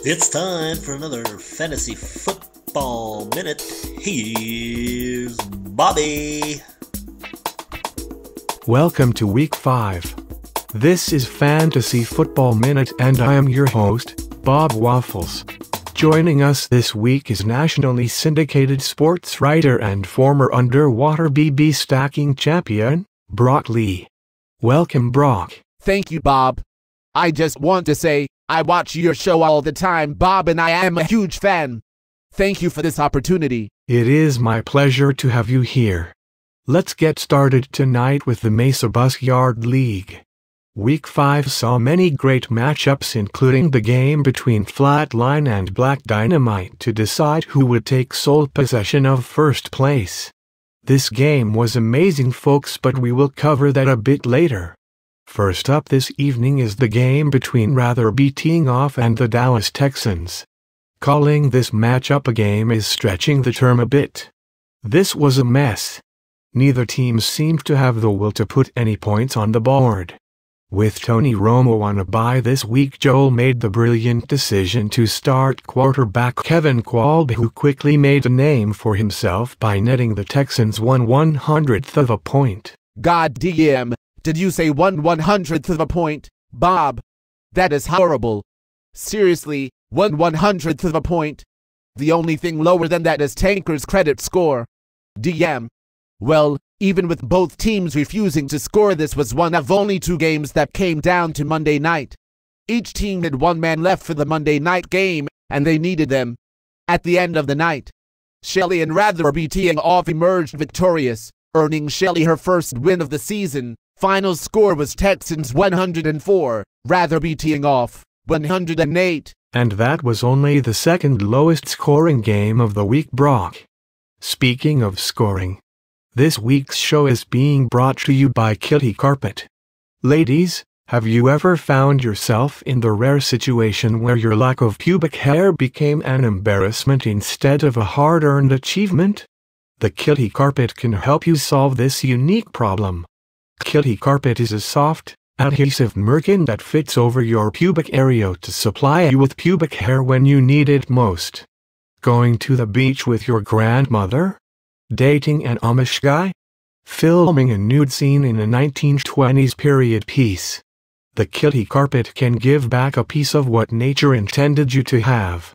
It's time for another fantasy football minute. Here's Bobby. Welcome to week 5. This is Fantasy Football Minute and I am your host, Bob Waffles. Joining us this week is nationally syndicated sports writer and former underwater BB stacking champion, Brock Lee. Welcome, Brock. Thank you, Bob. I just want to say, I watch your show all the time, Bob, and I am a huge fan. Thank you for this opportunity. It is my pleasure to have you here. Let's get started tonight with the Mesa Bus Yard League. Week 5 saw many great matchups, including the game between Flatline and Black Dynamite to decide who would take sole possession of first place. This game was amazing, folks, but we will cover that a bit later. First up this evening is the game between Rather Be Teeing Off and the Dallas Texans. Calling this matchup a game is stretching the term a bit. This was a mess. Neither team seemed to have the will to put any points on the board. With Tony Romo on a bye this week, Joel made the brilliant decision to start quarterback Kevin Kolb, who quickly made a name for himself by netting the Texans 1/100th of a point. God damn, did you say 1/100th of a point, Bob? That is horrible. Seriously, 1/100th of a point? The only thing lower than that is Tanker's credit score. DM. Well, even with both teams refusing to score, this was one of only 2 games that came down to Monday night. Each team had 1 man left for the Monday night game, and they needed them. At the end of the night, Shelley and Rather Be Teeing Off emerged victorious, earning Shelley her first win of the season. Final score was Texans 104, Rather Be Teeing Off 108. And that was only the second lowest scoring game of the week, Brock. Speaking of scoring, this week's show is being brought to you by Kitty Carpet. Ladies, have you ever found yourself in the rare situation where your lack of pubic hair became an embarrassment instead of a hard-earned achievement? The Kitty Carpet can help you solve this unique problem. Kitty Carpet is a soft, adhesive merkin that fits over your pubic area to supply you with pubic hair when you need it most. Going to the beach with your grandmother? Dating an Amish guy? Filming a nude scene in a 1920s period piece? The Kitty Carpet can give back a piece of what nature intended you to have.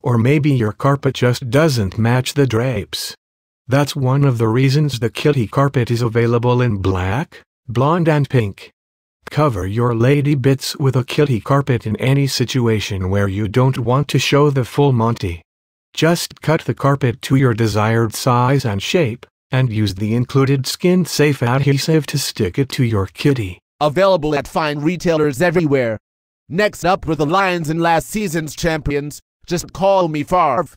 Or maybe your carpet just doesn't match the drapes. That's one of the reasons the Kitty Carpet is available in black, blonde and pink. Cover your lady bits with a Kitty Carpet in any situation where you don't want to show the full Monty. Just cut the carpet to your desired size and shape, and use the included skin-safe adhesive to stick it to your kitty. Available at fine retailers everywhere. Next up were the Lions and last season's champions, Just Call Me Favre.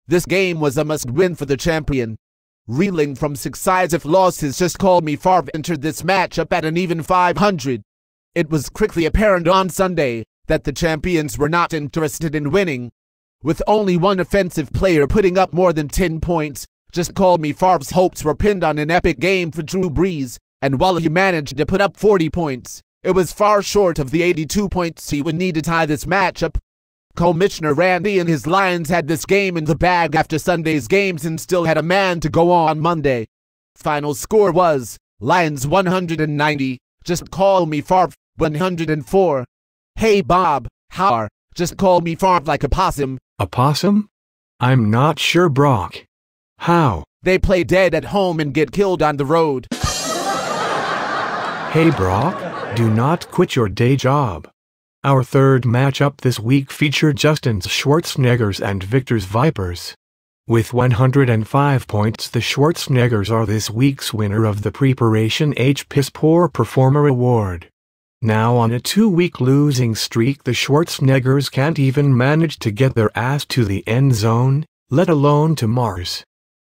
This game was a must-win for the champion. Reeling from successive losses, Just Call Me Favre entered this matchup at an even 500. It was quickly apparent on Sunday that the champions were not interested in winning. With only one offensive player putting up more than 10 points, Just Call Me Favre's hopes were pinned on an epic game for Drew Brees, and while he managed to put up 40 points, it was far short of the 82 points he would need to tie this matchup. Commissioner Randy and his Lions had this game in the bag after Sunday's games and still had a man to go on Monday. Final score was Lions 190, Just Call Me Favre 104. Hey Bob, how are Just Call Me Favre like a possum? A possum? I'm not sure, Brock. How? They play dead at home and get killed on the road. Hey Brock, do not quit your day job. Our third matchup this week featured Justin's Schwarzeneggers and Victor's Vipers. With 105 points, the Schwarzeneggers are this week's winner of the Preparation H Piss Poor Performer Award. Now on a 2-week losing streak, the Schwarzeneggers can't even manage to get their ass to the end zone, let alone to Mars.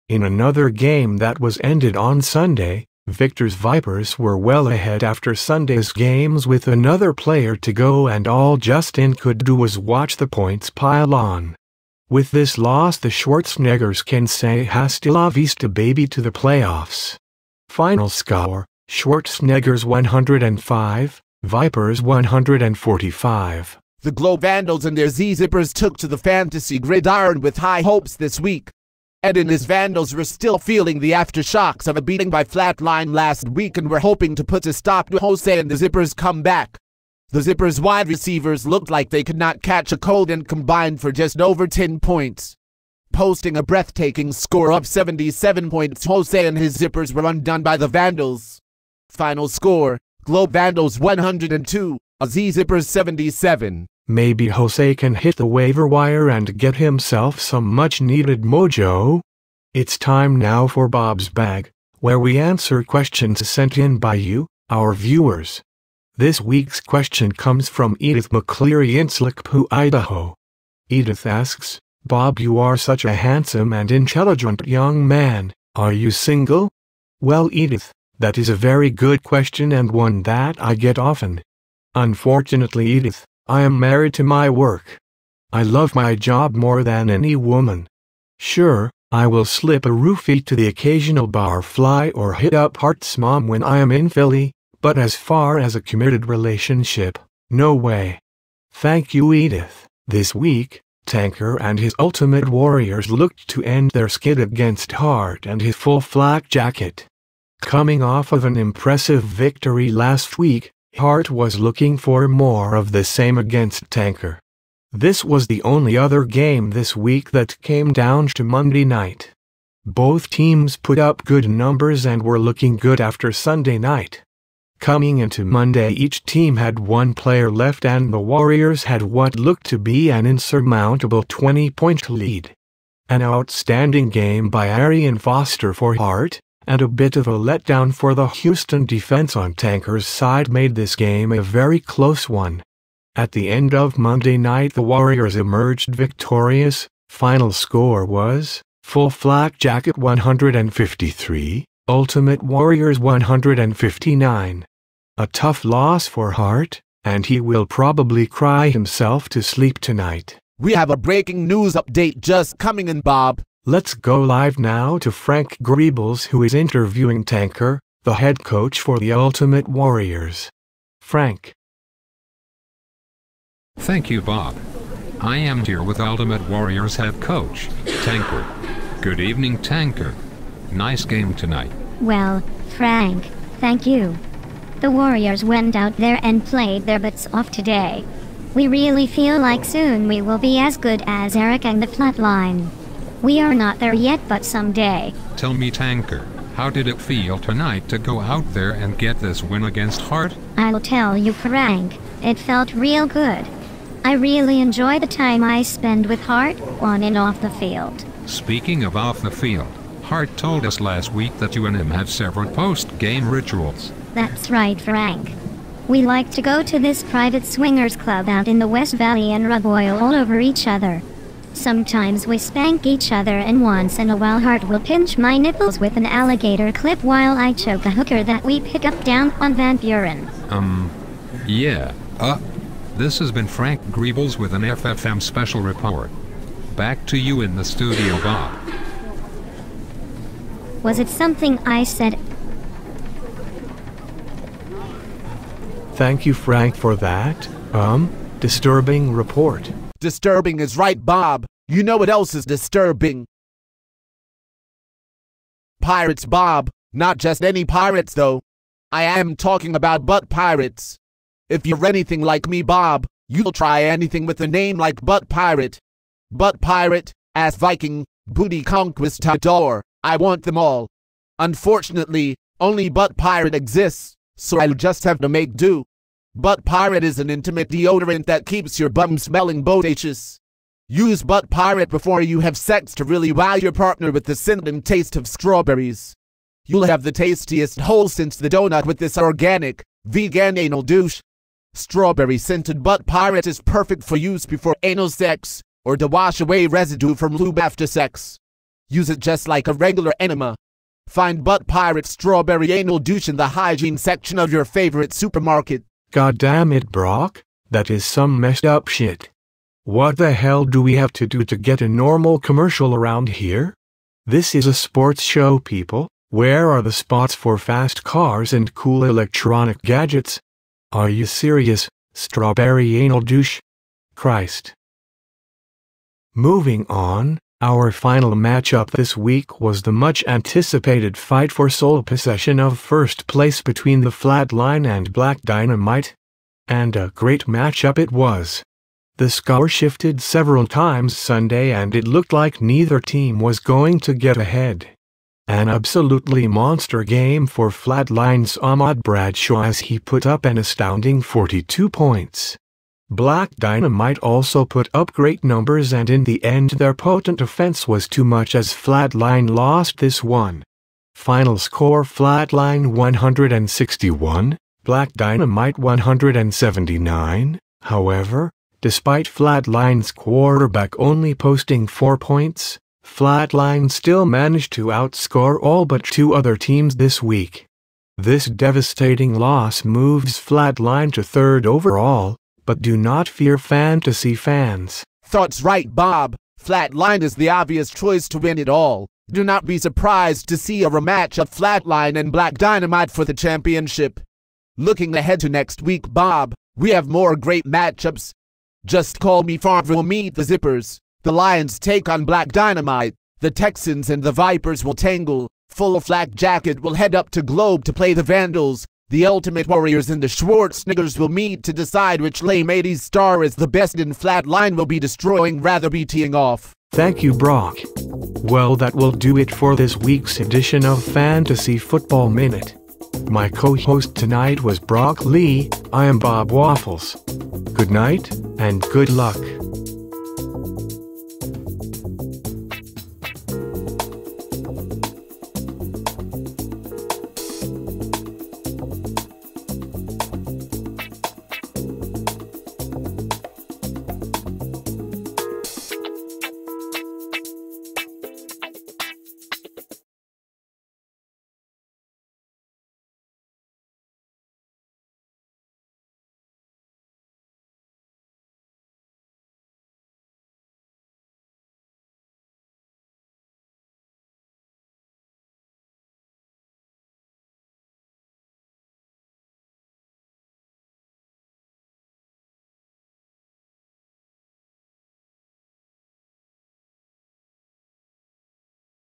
In another game that was ended on Sunday, Victor's Vipers were well ahead after Sunday's games with another player to go, and all Justin could do was watch the points pile on. With this loss, the Schwarzeneggers can say hasta la vista baby to the playoffs. Final score, Schwarzeneggers 105, Vipers 145. The Globe Vandals and their Z-Zippers took to the fantasy gridiron with high hopes this week. Ed and his Vandals were still feeling the aftershocks of a beating by Flatline last week and were hoping to put a stop to Jose and the Zippers' comeback. The Zippers' wide receivers looked like they could not catch a cold and combined for just over 10 points. Posting a breathtaking score of 77 points, Jose and his Zippers were undone by the Vandals. Final score, Globe Vandals 102, Z-Zippers 77. Maybe Jose can hit the waiver wire and get himself some much-needed mojo. It's time now for Bob's Bag, where we answer questions sent in by you, our viewers. This week's question comes from Edith McCleary in Slickpoo, Idaho. Edith asks, Bob, you are such a handsome and intelligent young man. Are you single? Well, Edith, that is a very good question and one that I get often. Unfortunately, Edith, I am married to my work. I love my job more than any woman. Sure, I will slip a roofie to the occasional barfly or hit up Hart's mom when I am in Philly, but as far as a committed relationship, no way. Thank you, Edith. This week, Tanker and his Ultimate Warriors looked to end their skid against Hart and his full flak jacket. Coming off of an impressive victory last week, Hart was looking for more of the same against Tanker. This was the only other game this week that came down to Monday night. Both teams put up good numbers and were looking good after Sunday night. Coming into Monday, each team had one player left and the Warriors had what looked to be an insurmountable 20-point lead. An outstanding game by Arian Foster for Hart, and a bit of a letdown for the Houston defense on Tanker's side made this game a very close one. At the end of Monday night, the Warriors emerged victorious. Final score was Full Flak Jacket 153, Ultimate Warriors 159. A tough loss for Hart, and he will probably cry himself to sleep tonight. We have a breaking news update just coming in, Bob. Let's go live now to Frank Greebles, who is interviewing Tanker, the head coach for the Ultimate Warriors. Frank. Thank you, Bob. I am here with Ultimate Warriors head coach, Tanker. Good evening, Tanker. Nice game tonight. Well, Frank, thank you. The Warriors went out there and played their butts off today. We really feel like soon we will be as good as Eric and the Flatline. We are not there yet, but someday. Tell me, Tanker, how did it feel tonight to go out there and get this win against Hart? I'll tell you, Frank, it felt real good. I really enjoy the time I spend with Hart, on and off the field. Speaking of off the field, Hart told us last week that you and him have several post-game rituals. That's right, Frank. We like to go to this private swingers club out in the West Valley and rub oil all over each other. Sometimes we spank each other, and once in a while Hart will pinch my nipples with an alligator clip while I choke a hooker that we pick up down on Van Buren. Yeah. This has been Frank Greebles with an FFM special report. Back to you in the studio, Bob. Was it something I said? Thank you, Frank, for that, disturbing report. Disturbing is right, Bob. You know what else is disturbing? Pirates, Bob. Not just any pirates, though. I am talking about butt pirates. If you're anything like me, Bob, you'll try anything with a name like Butt Pirate. Butt Pirate, Ass Viking, Booty Conquistador. I want them all. Unfortunately, only Butt Pirate exists, so I'll just have to make do. Butt Pirate is an intimate deodorant that keeps your bum smelling bodacious. Use Butt Pirate before you have sex to really wow your partner with the scent and taste of strawberries. You'll have the tastiest hole since the donut with this organic, vegan anal douche. Strawberry-scented Butt Pirate is perfect for use before anal sex, or to wash away residue from lube after sex. Use it just like a regular enema. Find Butt Pirate Strawberry Anal Douche in the hygiene section of your favorite supermarket. God damn it, Brock, that is some messed up shit. What the hell do we have to do to get a normal commercial around here? This is a sports show, people. Where are the spots for fast cars and cool electronic gadgets? Are you serious, Strawberry Anal Douche? Christ. Moving on, our final matchup this week was the much-anticipated fight for sole possession of first place between the Flatline and Black Dynamite. And a great matchup it was. The score shifted several times Sunday and it looked like neither team was going to get ahead. An absolutely monster game for Flatline's Ahmad Bradshaw as he put up an astounding 42 points. Black Dynamite also put up great numbers and in the end their potent offense was too much as Flatline lost this one. Final score: Flatline 161, Black Dynamite 179. However, despite Flatline's quarterback only posting 4 points, Flatline still managed to outscore all but 2 other teams this week. This devastating loss moves Flatline to 3rd overall, but do not fear fantasy fans. Thoughts right, Bob. Flatline is the obvious choice to win it all. Do not be surprised to see a rematch of Flatline and Black Dynamite for the championship. Looking ahead to next week, Bob, we have more great matchups. Just Call Me Favre will meet the Zippers. The Lions take on Black Dynamite. The Texans and the Vipers will tangle. Full Flak Jacket will head up to Globe to play the Vandals. The Ultimate Warriors and the Schwarzeneggers will meet to decide which lame 80s star is the best, and Flatline will be destroying rather be teeing off. Thank you, Brock. Well, that will do it for this week's edition of Fantasy Football Minute. My co-host tonight was Brock Lee. I am Bob Waffles. Good night, and good luck.